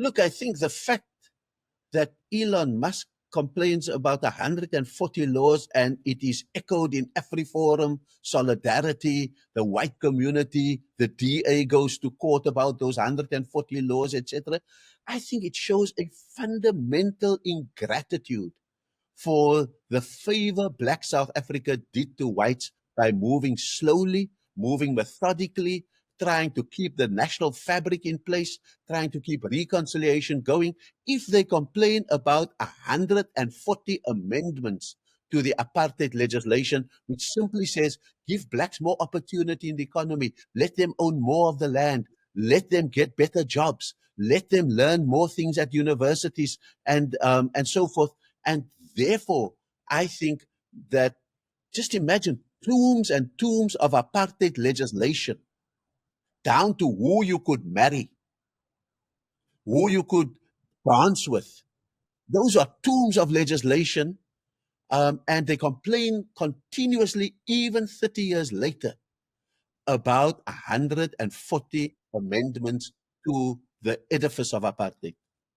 Look, I think the fact that Elon Musk complains about 140 laws and it is echoed in AfriForum, Solidarity, the white community, the DA goes to court about those 140 laws, etc. I think it shows a fundamental ingratitude for the favor Black South Africa did to whites by moving slowly, moving methodically, trying to keep the national fabric in place, trying to keep reconciliation going. If they complain about 140 amendments to the apartheid legislation, which simply says give blacks more opportunity in the economy, let them own more of the land, let them get better jobs, let them learn more things at universities, and so forth. And therefore, I think that just imagine tombs and tombs of apartheid legislation, down to who you could marry, who you could dance with. Those are tombs of legislation, and they complain continuously, even 30 years later, about 140 amendments to the edifice of apartheid.